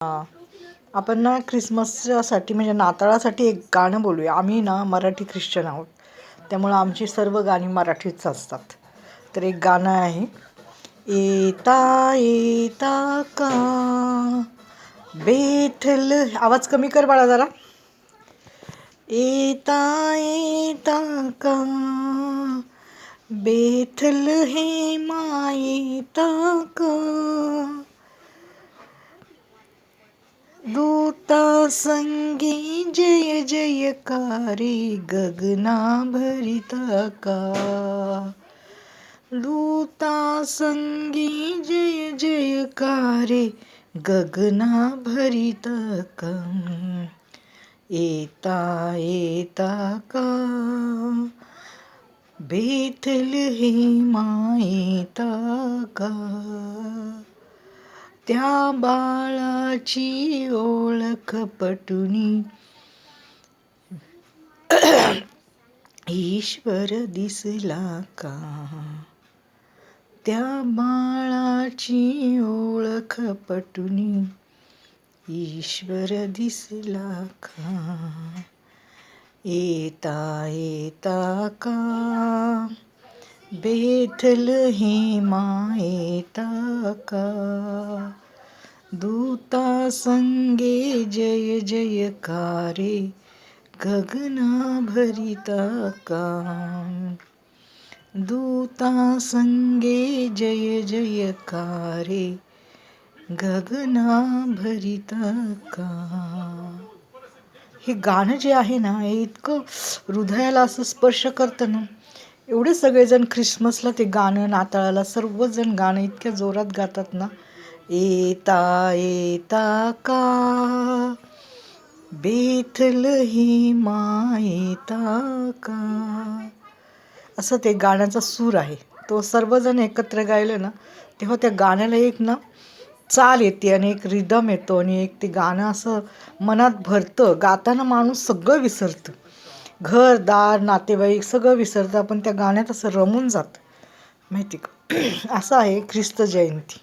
आपण ना ख्रिसमससाठी म्हणजे नाताळासाठी एक गाणं बोलूया. आम्ही ना मराठी ख्रिश्चन आहोत, त्यामुळं आमची सर्व गाणी मराठीच असतात. तर एक गाणं आहे, येता येता का बेथल. आवाज कमी कर बाळा जरा. येता येता का बेथल हे मायेता का, दूता संगी जय जयकारे गगना भरिता का, दूता संगी जय जयकारे गगना भरिता का, येता येता का बेथल हे मायेता का, त्या बाळाची ओळख पटुनी ईश्वर दिसला का, त्या बाळाची ओळख पटुनी ईश्वर दिसला का, येता येता का बेथल हे मायेता का, दूता संगे जय जयकारे गगना भरिता का, दूता संगे जय जयकारे गगना भरिता का. हे गाणं जे आहे ना, हे इतकं हृदयाला असं स्पर्श करतं ना. एवढे सगळेजण ख्रिसमसला ते गाणं, नाताळाला सर्वजण गाणं इतक्या जोरात गातात ना. येता येता का बेथल हे मायेता का, असं ते गाण्याचा सूर आहे. तो सर्वजण एकत्र गायलं ना, तेव्हा त्या गाण्याला एक ना चाल येते आणि एक रिदम येतो आणि एक ते गाणं असं मनात भरतं. गाताना माणूस सगळं विसरतं, घर दार नातेवाईक सगळं विसरतं, पण त्या गाण्यात असं रमून जातं, माहिती का. असं आहे ख्रिस्त जयंती.